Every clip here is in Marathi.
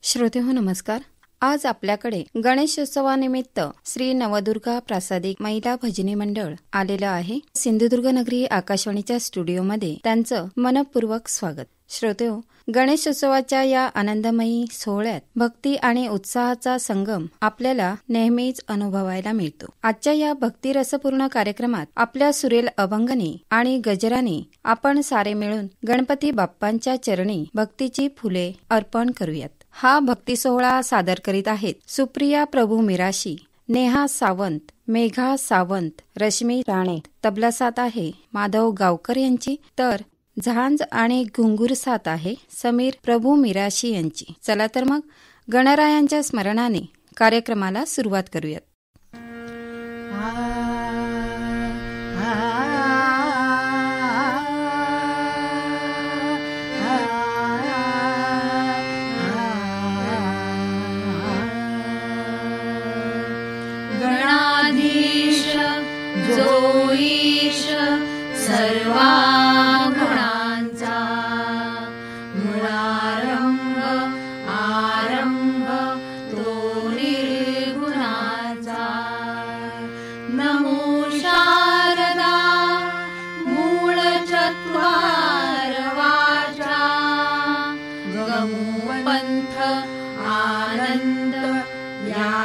श्रोतेहो नमस्कार. आज आपल्याकडे गणेशोत्सवानिमित्त श्री नवदुर्गा प्रासादिक महिला भजनी मंडळ आलेलं आहे. सिंधुदुर्ग नगरी आकाशवाणीच्या स्टुडिओमध्ये त्यांचं मनपूर्वक स्वागत. श्रोतेहो, गणेशोत्सवाच्या या आनंदमयी सोहळ्यात भक्ती आणि उत्साहाचा संगम आपल्याला नेहमीच अनुभवायला मिळतो. आजच्या या भक्तिरसपूर्ण कार्यक्रमात आपल्या सुरेल अभंगाने आणि गजराने आपण सारे मिळून गणपती बाप्पांच्या चरणी भक्तीची फुले अर्पण करूयात. हा भक्ती सोहळा सादर करीत आहेत सुप्रिया प्रभू मिराशी, नेहा सावंत, मेघा सावंत, रश्मी राणे. तबला साथ आहे माधव गावकर यांची, तर झांज आणि घुंगूर साथ आहे समीर प्रभू मिराशी यांची. चला तर मग गणरायांच्या स्मरणाने कार्यक्रमाला सुरुवात करूयात. गणाधीश जो ईश सर्वा गुणांचा, मूळारंभ आरंभ तो निर्गुणाचा. नमो शारदा मूळ चत्वार वाचा, गमो पंथ आनंद या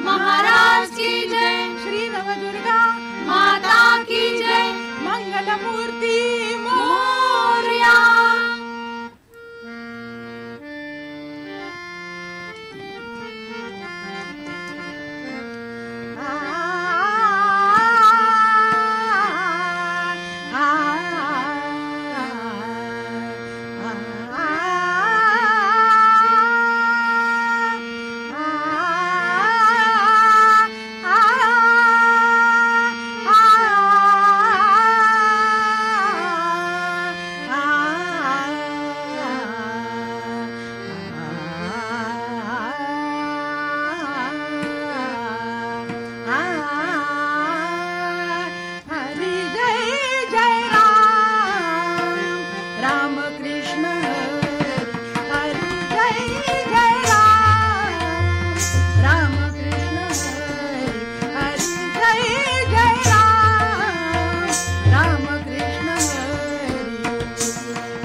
महाराज की जय, श्री नवदुर्गा माता की जय, मंगल मूर्ती मोरया.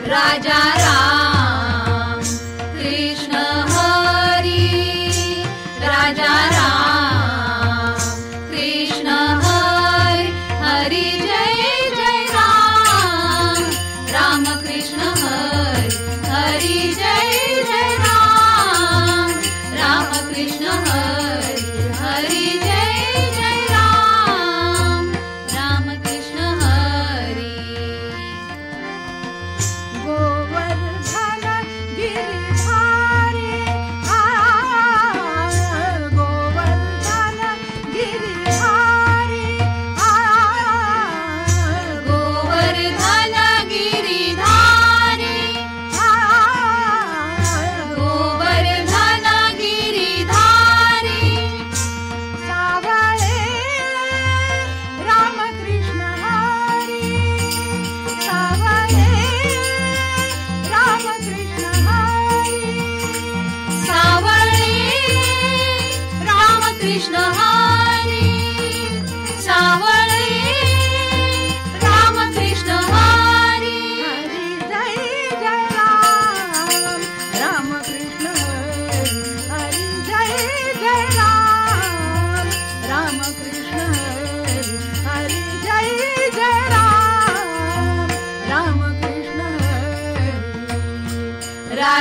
राजा राम कृष्ण हरी, राजा राम कृष्ण हरी, हरी जय जय राम, राम कृष्ण हरी, हरी जय जय राम, राम कृष्ण हरी, हरी जय जय राम, राम कृष्ण हरी. गोवर्धन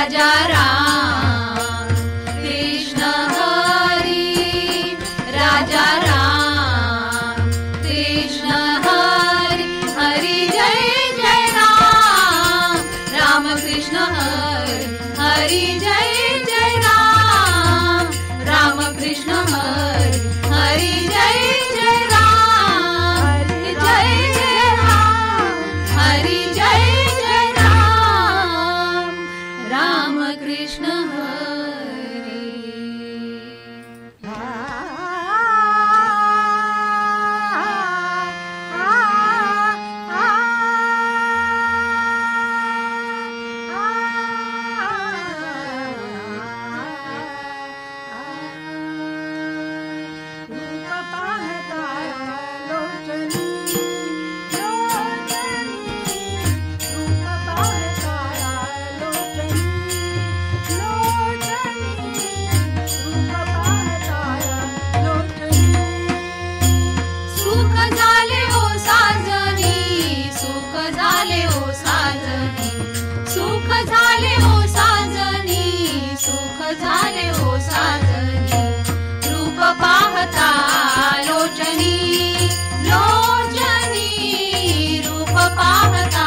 राजा राम कृष्ण हरी राजा राम कृष्ण हरी हरी जय जय राम राम कृष्ण हरी हरी जय जय राम राम कृष्ण हरी हरी जय जय राम जय जय राम हरी जय जय राम राम कृष्ण हरी सुख झाले ओ साजनी सुख झाले ओ साजनी सुख झाले ओ साजनी सुख झाले ओ साजनी रूप पाहता लोचनी लोचनी रूप पाहता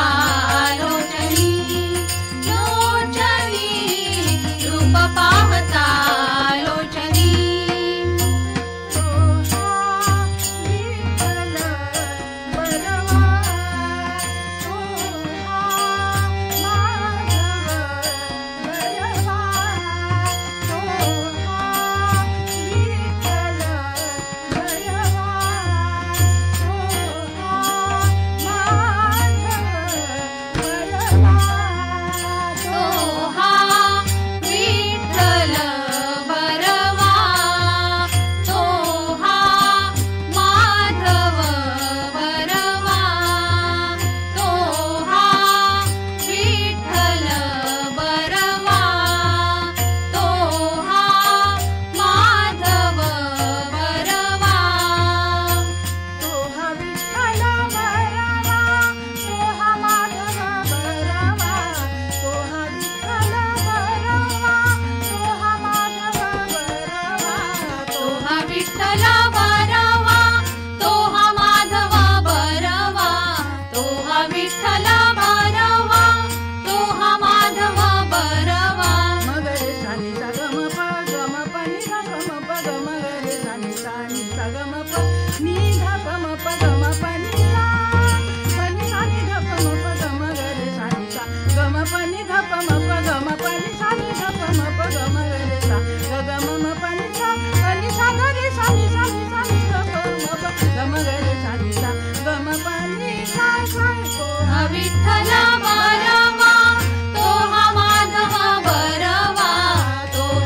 लोचनी लोचनी रूप पाहता लोचनी विठ्ठला बरवा तो हा माधव बरवा तो हा विठ्ठला बरवा तो हा माधव बरवा तो हा विठ्ठल बरवा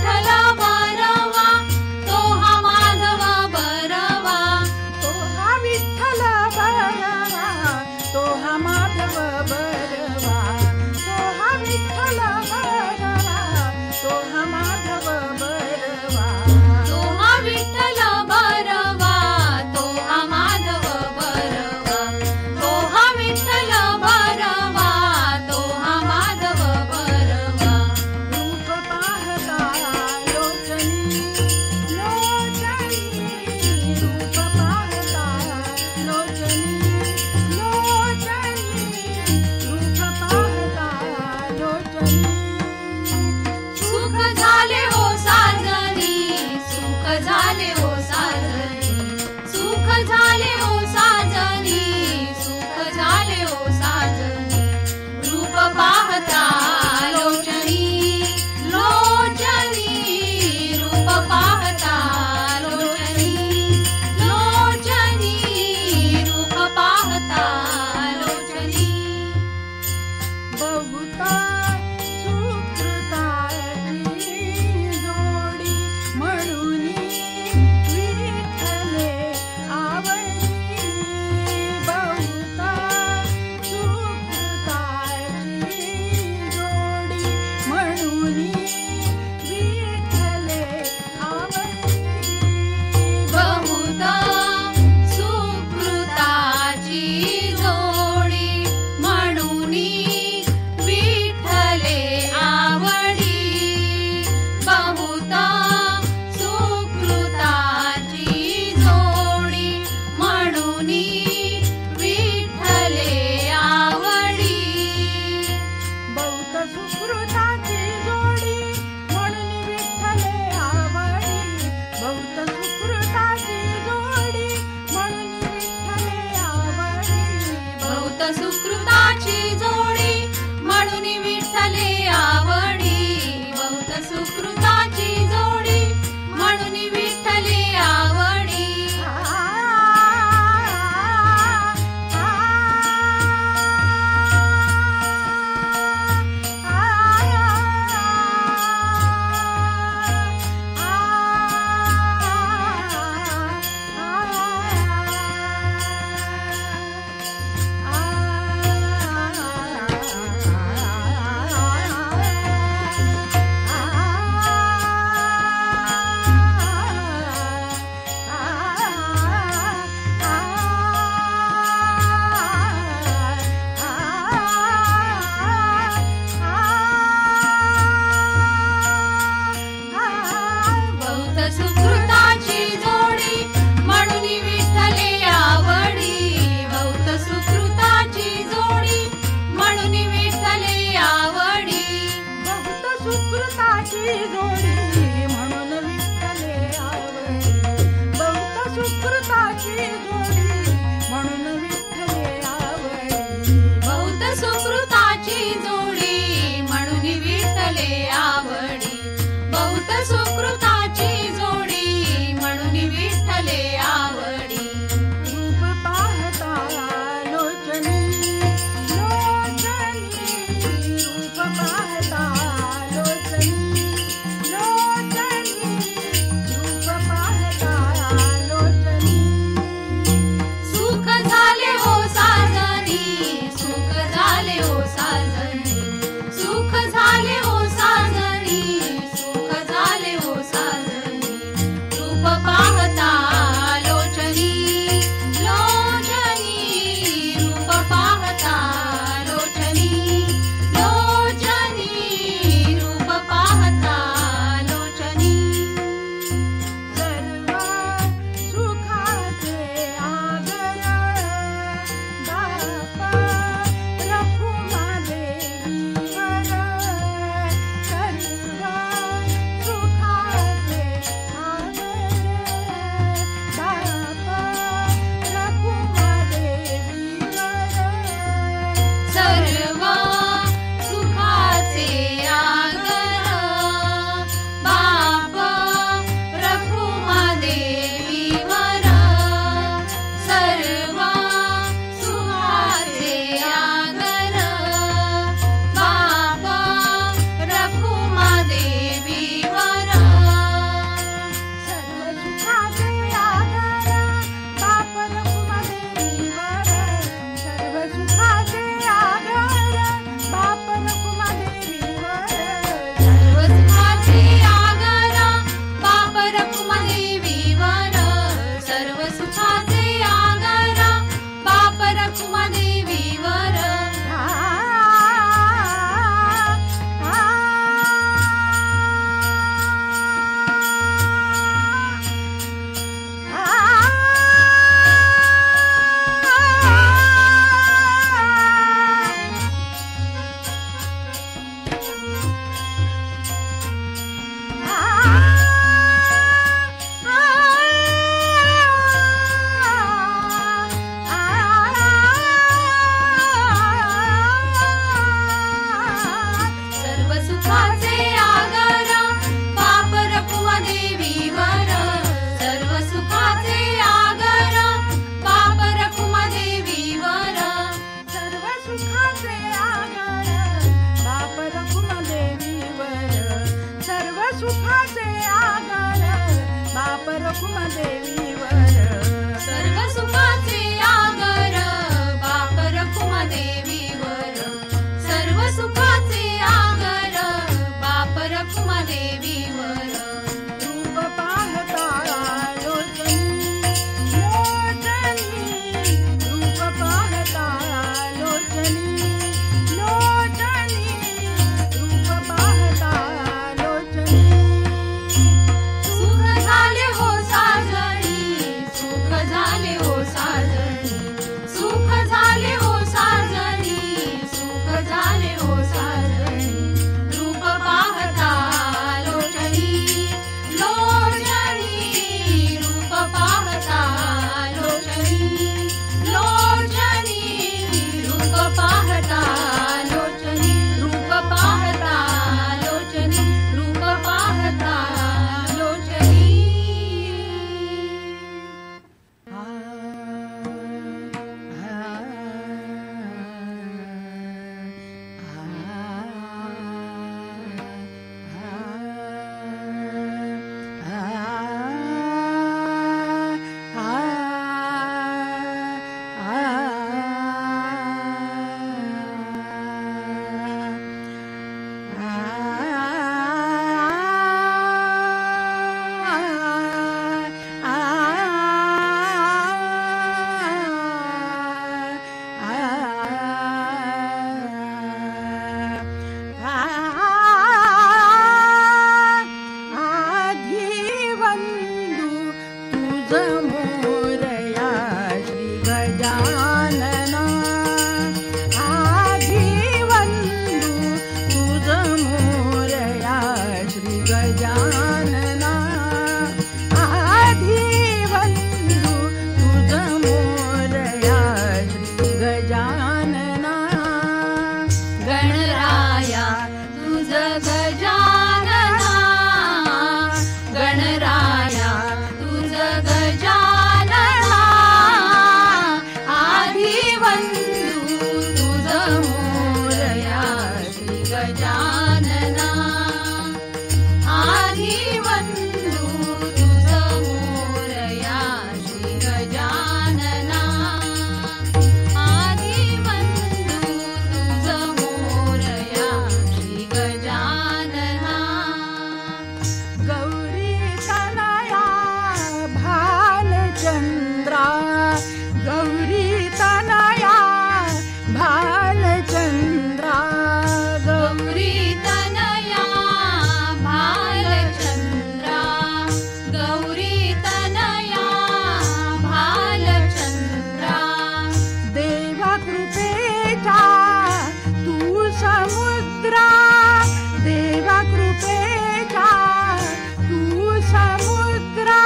तो हा माधव बरवा तो हा विठ्ठल बरवा तो हा माधव बरवा तो हा विठ्ठल बरवा तो हा माधव बरवा तो हा विठ्ठल बरवा तो हा माधव बरवा रूप पाहता लोचनी लोचनी रूप पाहता लोचनी लोचनी रूप पाहता लोचनी सुख झाले ओ साजनी सुख झाले ओ साजनी सुख झाले ओ साजनी सुख झाले ओ सुकृताची जोडी म्हणून विठ्ठले आवडी बहुत सुकृताची जोडी म्हणून विठ्ठले आवडी सुख झाले हो साजणी समुद्रा देवा कृपेचा तू समुद्रा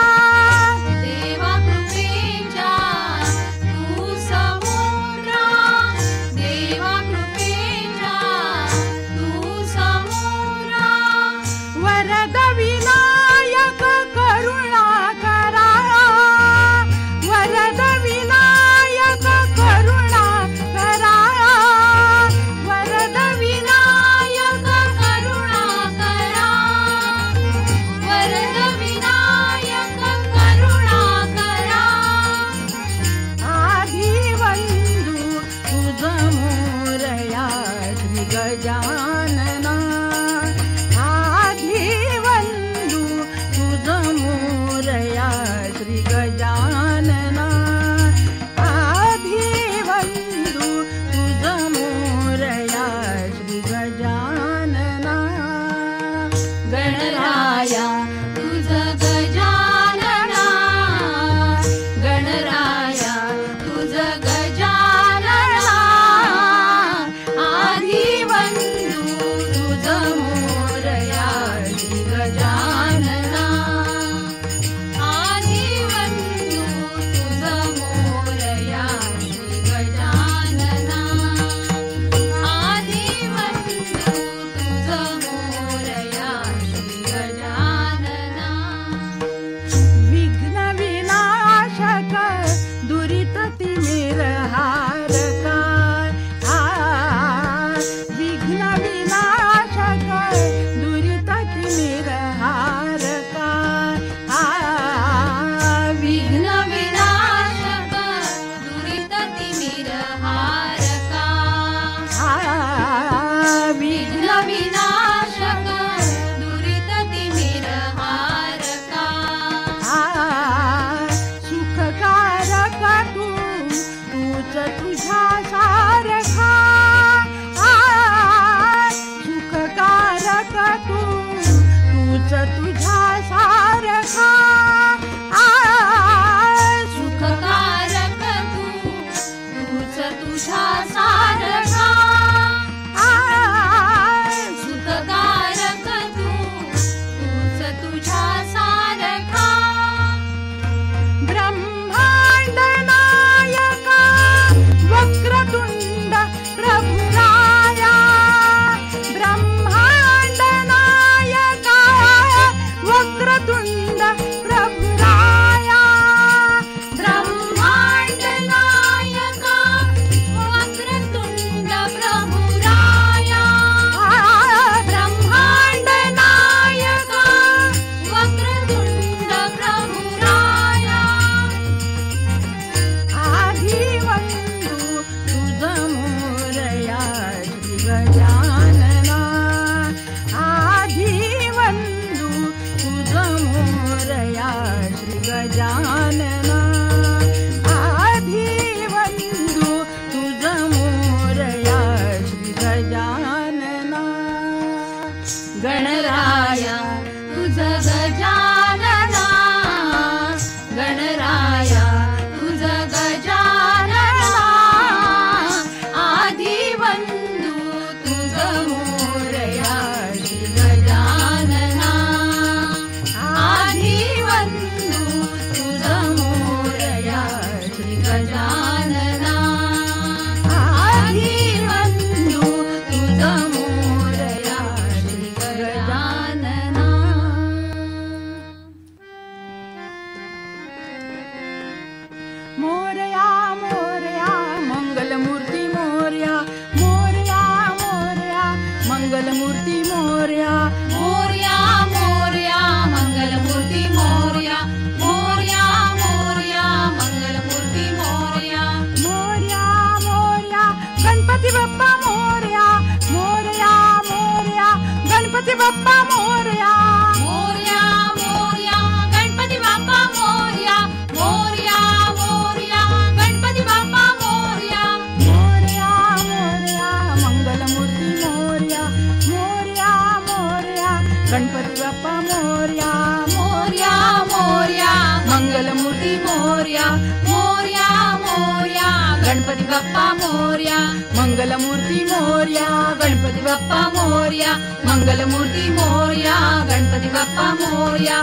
देवा कृपेच्या तू समुद्रा देवा कृपेच्या तू समुद्रा वरद विनायक करुणा करा वरद विनायक करुणा करा वरद विनायक करुणा करा वरद विनायक करुणा करा आधी वंदू तुझ मोरया श्री गजानना आधी वंदू तुझ मोरया श्री गजानना आधी वंदू तुझ मोरया श्री गजानना गणराया तुझ गजानना गणराया तुझ गजानना आधी वंदू तुझ मोरया श्री गजानना आधी वंदू तुझ मोरया श्री गजानना आधी वंदू तुझ मोरया श्री गजानना विघ्न विनाशक दुरित तिमिरहारका विघ्न विनाशक दुरित तिमिरहारका विघ्न विनाशक दुरित तिमिरहारका विघ्न विनाशक दुरित तिमिरहारका सुखकारक तूच तुझ्या सारखा सुखकारक तूच तुझ्या सारखा सुखकारक तूच तुझ्या सारखा सुखकारक तूच तुझ्या सारखा ब्रह्मांड नायका वक्रतुंड प्रभुराया ब्रह्मांड नायका वक्रतुंड प्रभुराया ब्रह्मांड नायका वक्रतुंड प्रभुराया ब्रह्मांड नायका वक्रतुंड प्रभुराया आधी वंदू तुझ मोरया श्री गजानना आधी वंदू तुझ मोरया श्री गजानना आधी वंदू तुझ मोरया श्री गजानना गणराया तुझ गजानना गणराया तुझ गजानना आधी वंदू तुझ मोरया श्री गजानना आधी वंदू तुझ मोरया श्री गजानना आधी वंदू तुझ मोरया श्री गजानना मोरया मोरया मंगलमूर्ती मोरया मोरया मोरया मंगलमूर्ती मोरया मोरया मोरया मंगलमूर्ती मोरया मोरया मोरया मंगलमूर्ती मोरया मोरया मोरया गणपती बाप्पा मोरया मोरया मोरया गणपती बाप्पा मोरया मोरया मोरया गणपती बाप्पा मोरया मोरया मोरया गणपती बाप्पा मोरया मोरया मोरया मंगलमूर्ती मोरया मोरया मोरया गणपती बाप्पा मोरया मोरया मोरया मंगलमूर्ती मोरया मोरया मोरया गणपती गणपती बाप्पा मोरया, मंगलमूर्ती मोरया, गणपती बाप्पा मोरया, मंगलमूर्ती मोरया, गणपती बाप्पा मोरया.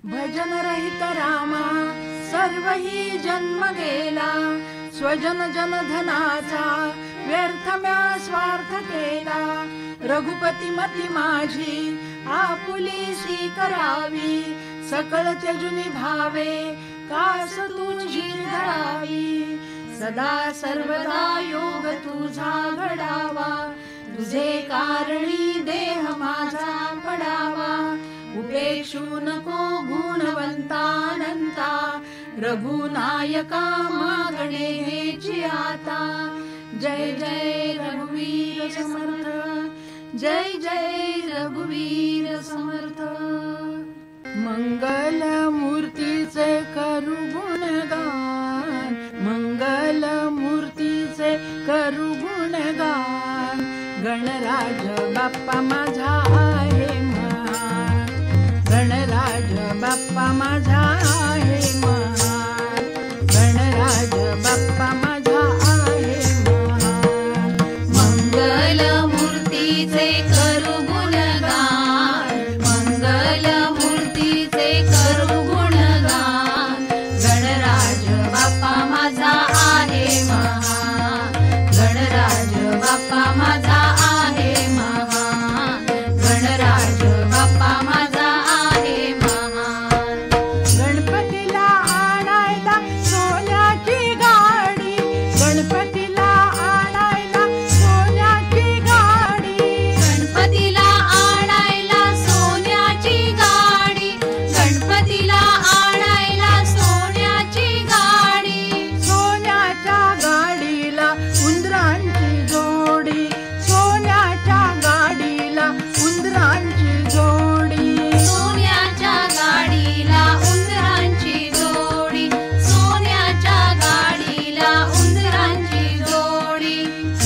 भजन रहित रामा सर्व ही जन्म गेला, स्वजन जनधनाचा व्यर्थ म्या स्वार्थ केला. रघुपती मती माझी आपुलीसी करावी, सकळ त्यजुनी भावे कास तुझी धरावी. सदा सर्वदा योग तुझा घडावा, तुझे कारणी देह माझा पडावा. उपेक्षू नको गुणवंतानंता, रघुनायका मागणे हेची आता. जय जय रघुवीर समर्थ, जय जय रघुवीर समर्थ. मंगल मूर्तीचे करू गुणगान, मंगल मूर्तीचे करू गुणगान. गणराज बाप्पा माझा आहे महान, गणराज बाप्पा माझा आहे महान, गणराज बाप्पा माझा आहे महान. मंगल मूर्तीचे करू गुणगान, मंगल मूर्तीचे करू गुणगान. गणराज बाप्पा माझा आहे महान, गणराज बाप्पा माझा आहे महान, गणराज बाप्पा माझा आहे महान. गणपतीला आणायला सोन्याची गाडी, गणपतीला आणायला सोन्याची गाडी. गणपतीला आणायला सोन्याची गाडी, गणपतीला आणायला सोन्याची गाडी. सोन्याच्या गाडीला उंदरांची जोडी, सोन्याच्या गाडीला उंदरांची जोडी. सोन्याच्या गाडीला उंदरांची जोडी, सोन्याच्या गाडीला उंदरांची जोडी.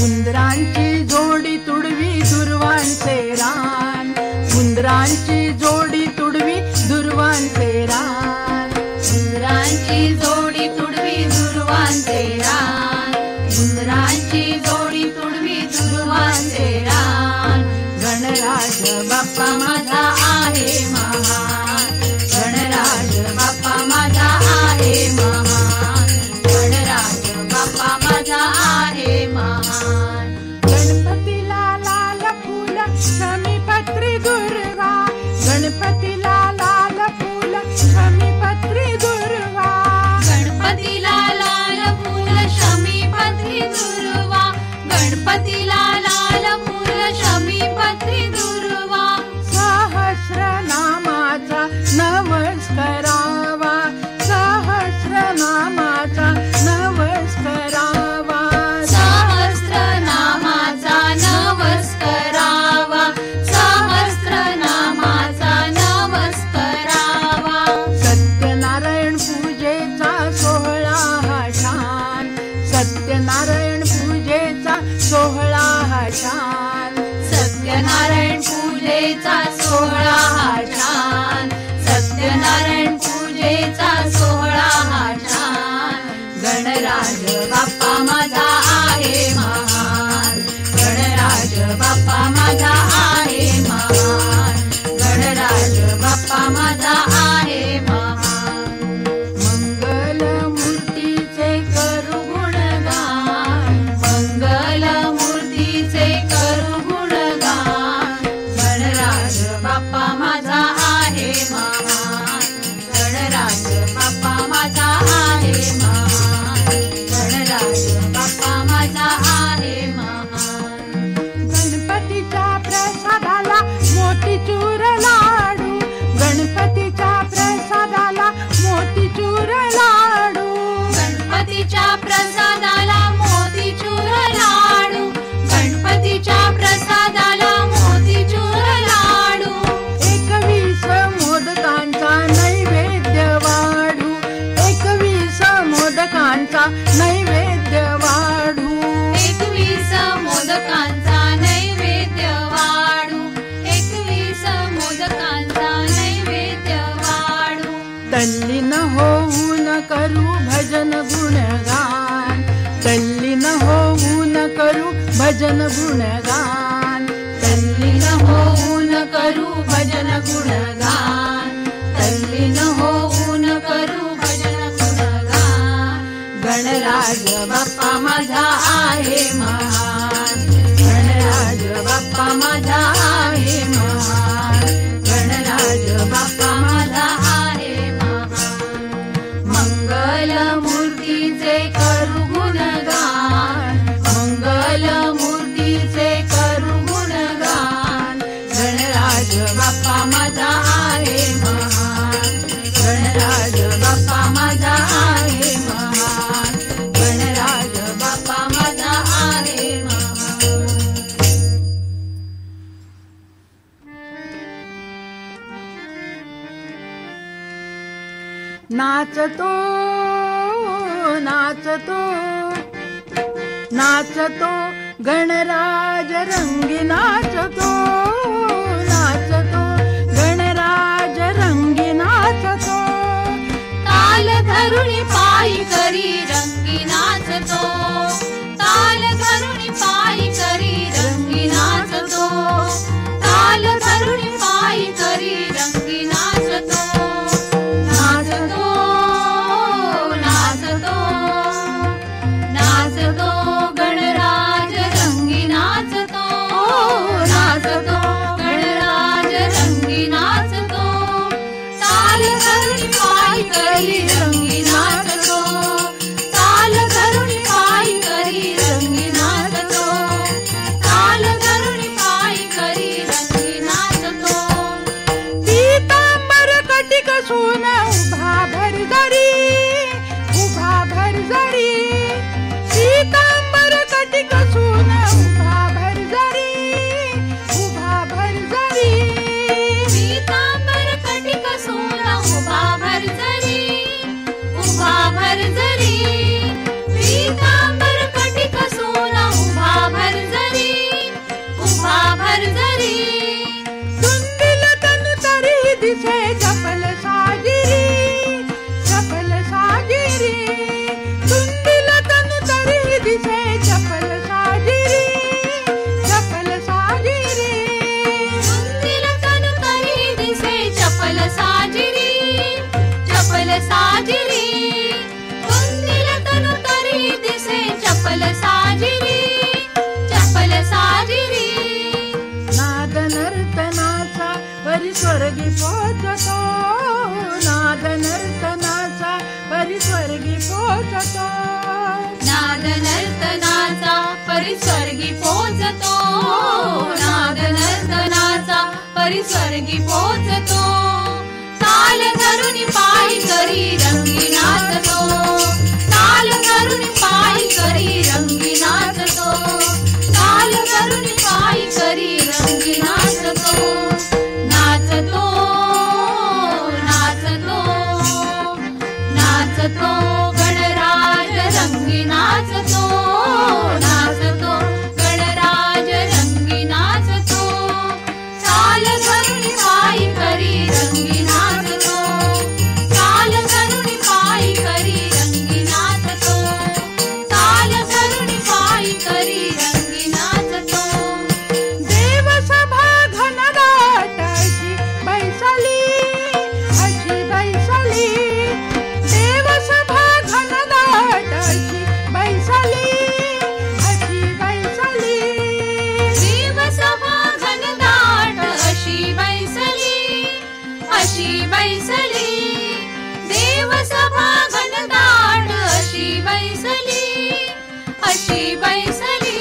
उंदरांची जोडी तुडवी दुर्वांचे रान, उंदरांची जोडी तुडवी दुर्वांचे रान. उंदरांची जोडी तुडवी दुर्वांचे रान, उंदरांची जोडी तुडवी दुर्वांचे रान. गणराज बाप्पा माझा आहे महान, गणराज बाप्पा माझा आहे महान, गणराज बाप्पा माझा आहे महान. गणपतीला लाल फूल समीपत्री दुर्वा, गणपतीला लाल फूल समीपत्री दुर्वा. गणपतीला लाल फूल शमीपत्री दुर्वा, गणपतीला लाल फूल शमीपत्री दुर्वा. सहस्र नामाचा नवस करावा, सहस्र नामाचा नवस करावा. सहस्र नामाचा नवस करावा, सहस्र नामाचा नवस करावा. सत्यनारायण पूजेचा सोहळा हा छान, सत्यनारायण पूजेचा सोहळा हा छान. सत्यनारायण पूजेचा सोहळा हा छान, सत्यनारायण पूजेचा सोहळा हा छान. गणराज बाप्पा माझा आहे महान, गणराज बाप्पा माझा आहे महान, गणराज बाप्पा माझा आहे महान. मंगल मूर्तीचे करू गुणगान, मंगल मूर्तीचे करू गुणगान. गणराज बाप्पा माझा आहे महान, गणराज बाप्पा माझा आहे महान, गणराज बाप्पा माझा आहे महान. गणपतीच्या प्रसादाला मोतीचूर लाडू, गणपतीच्या प्रसादाला मोतीचूर लाडू. गणपतीच्या प्रसादाला मोतीचूर लाडू, गणपतीच्या प्रसादाला मोतीचूर लाडू. 21 मोदका करू भजन गुणगान, तल्लीन होऊन करू भजन गुणगान, तल्लीन होऊन करू भजन गुणगान, तल्लीन होऊन करू भजन गुणगान. गणराज बाप्पा माझा आहे महान, गणराज बाप्पा माझा आहे महान, गणराज बाप्पा माझा आहे महान. मंगल मूर्तीचे करू गुणगान, मंगल मूर्तीचे करू गुणगान. गणराज बाप्पा माझा आहे महान, गणराज बाप्पा माझा आहे महान, गणराज बाप्पा माझा आहे महान. नाचतो नाचतो नाचतो गणराज रंगी नाचतो, नाचतो गणराज रंगी नाचतो. ताल धरुणी पायी करी रंगी नाचतो, ताल धरुणी पायी करी रंगी नाचतो, ताल धरुणी पायी करी रंगी नाचतो. नाचतो नाचतो नाचतो गणराज रंगी नाचतो, नाचतो गणराज रंगी नाचतो. ताल धरुणी पायी करी रंगी नाचतो, ताल धरुणी पायी करी रंगी नाचतो, ताल धरुणी पायी करी रंगी नाचतो. पीतांबर कटिक सून उभा भरजरी, उभा भरजरी. पीतांबर कटिक सून उभा भरजरी, उभा भरजरी. पीतांबर कटिक सून उभा भरजरी, उभा भरजरी. पीतांबर कटिक सून उभा भरजरी, उभा भरजरी. सुंदील तनु तरी दिसे चपल साजिरी, चपल साजिरी. सुंदील तनु तरी दिसे चपल साजिरी, चपल साजिरी. सुंदील तनु तरी दिसे चपल साजिरी, चपल साजिरी. सुंदील तनु तरी दिसे चपल साजिरी, चपल साजिरी. नाद नर्तनाचा परिस्वर्गी पोचतो, नाद नर्तनाचा परिस्वर्गी पोचतो. नाद नर्तनाचा परिस्वर्गी पोचतो, नाद नर्तनाचा परिस्वर्गी पोचतो. ताल धरुणी पायी करी रंगी नाचतो, ताल धरुणी पायी करी रंगी नाचतो, ताल धरुणी पायी करी रंगी नाचतो. नाचतो नाचतो नाचतो गणराज रंगी नाचतो, नाचतो गणराज रंगी नाचतो. ताल धरुणी पायी करी रंगी नाचतो, ताल धरुणी पायी करी रंगी नाचतो, ताल धरुणी पायी करी रंगी नाचतो. देवसभा घनदाट अशी बैसली, अशी बैसली. देवसभा घनदाट अशी बैसली, अशी बैसली. देवसभा घनदाट अशी बैसली, अशी बैसली. देवसभा घनदाट अशी बैसली, अशी बैसली.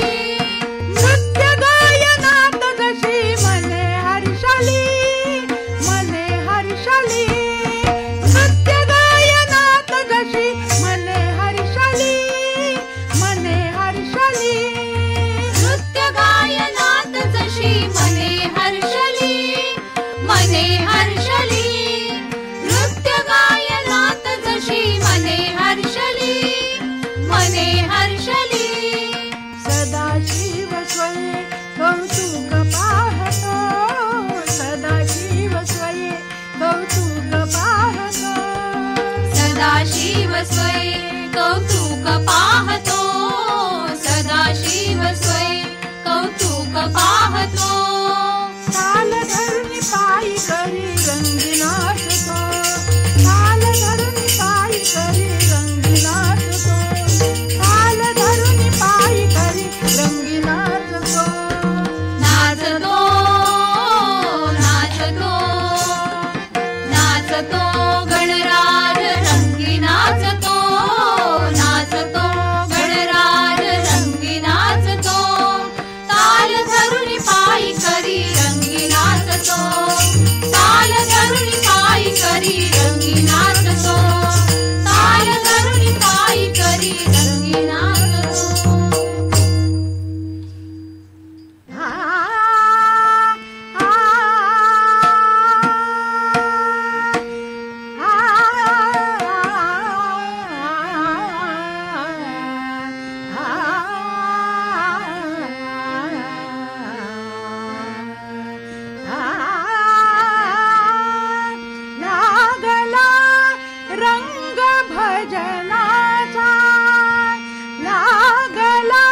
नृत्य गायनात जशी मने हर्षली, मने हर्षली. नृत्य गायनात जशी मने हर्षली, मने हर्षली. नृत्य गायनात जशी मने हर्षली, मने हर्षली. नाचतो गणराज रंगी नाचतो, नाचतो गणराज रंगी नाचतो, ताल धरुनी पायी करी रंगी नाचतो, ताल धरुनी पायी करी रंगी नाचतो, ताल धरुनी पायी करी रंगी नाचतो. लागला रंग भजनाचा, लागला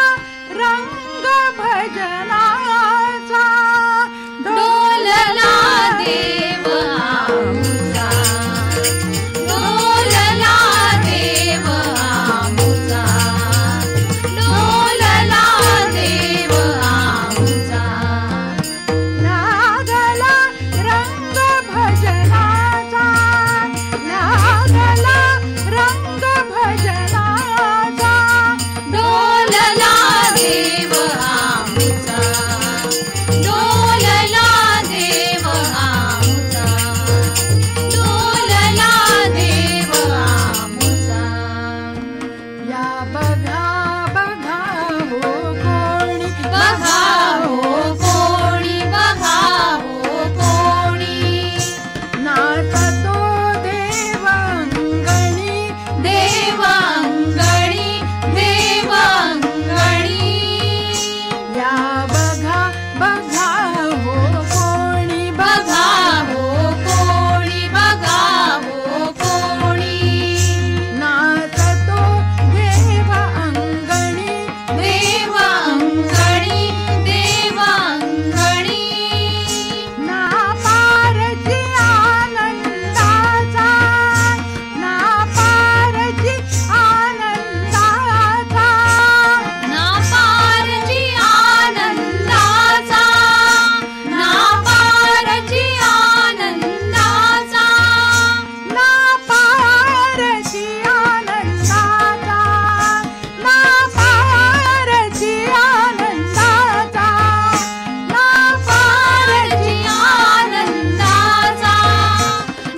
रंग भजनाचा, डोलला देव आमचा, डोलला देव आमचा, डोलला देव आमचा. लागला रंग भजनाचा, लागला रंग भजनाचा, डोलला देव आमचा, डोलला देव आमचा, डोलला देव आमचा. या बघा बघा हो कोणी, बघा हो कोणी, बघा हो कोणी, नाचतो देवांगणी, देवांगणी, देवांगणी. या बघा बघा हो कोणी, बघा हो कोणी, बघा हो कोणी, नाचतो देवांगणी, देवांगणी, देवांगणी. ना पारची आनंदाचा, ना पारची आनंदाचा, ना पारची आनंदाचा, ना पारची आनंदाचा, ना पारची आनंदाचा, ना पारची आनंदाचा, ना पारची आनंदाचा,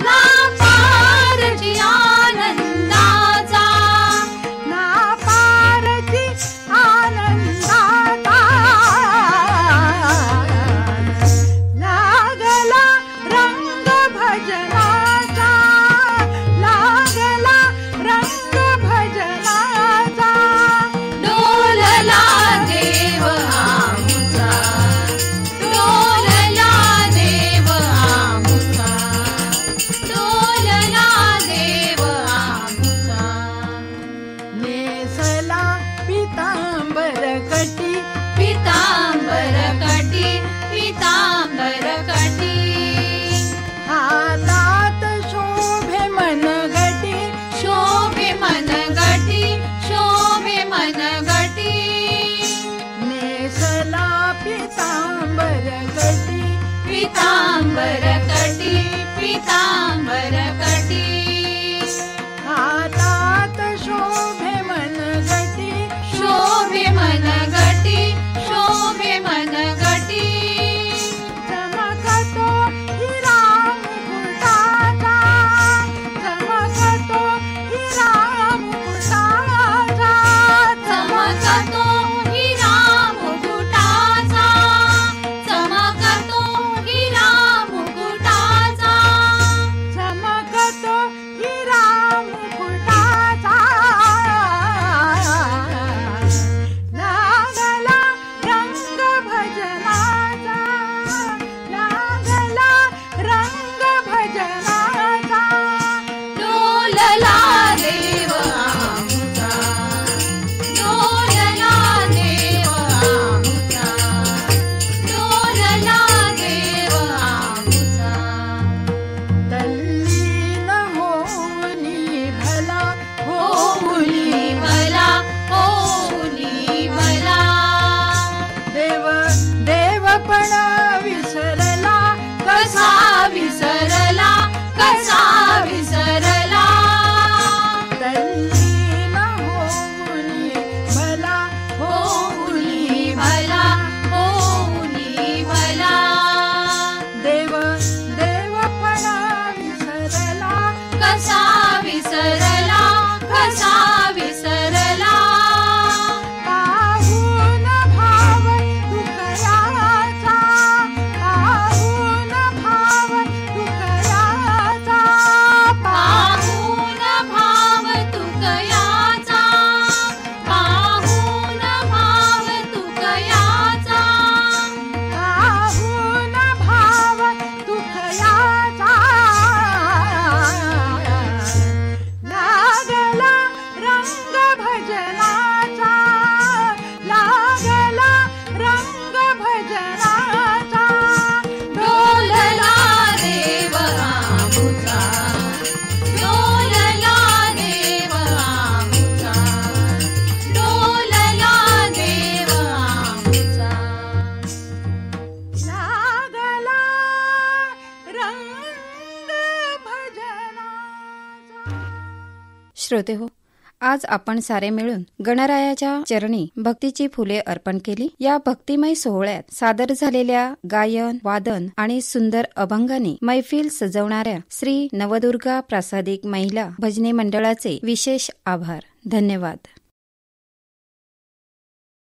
ना पारची आनंदाचा, ना पारची आनंदाचा. लागला रंग भजनाचा, लागला रंग भजनाचा, डोलला देव आमचा, डोलला देव आमचा, डोलला देव आमचा. नेसला पितांबर कटी, पितांबर कटी, पितांबर कटी, हातात कसा विसरला, कसा विसरला. पाहून भाव तुकयाचा, पाहून भाव तुकयाचा, पाहून भाव तुकयाचा, पाहून भाव तुकयाचा. पाहून भाव तुकयाचा. लागला रंग भजनाचा, लागला रंग भजनाचा. डोलला देव आमुचा, डोलला देव आमुचा, डोलला देव आमुचा. लागला रंग भजनाचा. श्रोते हो, आज आपण सारे मिळून गणरायाच्या चरणी भक्तीची फुले अर्पण केली. या भक्तिमय सोहळ्यात सादर झालेल्या गायन, वादन आणि सुंदर अभंगाने मैफिल सजवणाऱ्या श्री नवदुर्गा प्रासादिक महिला भजनी मंडळाचे विशेष आभार. धन्यवाद.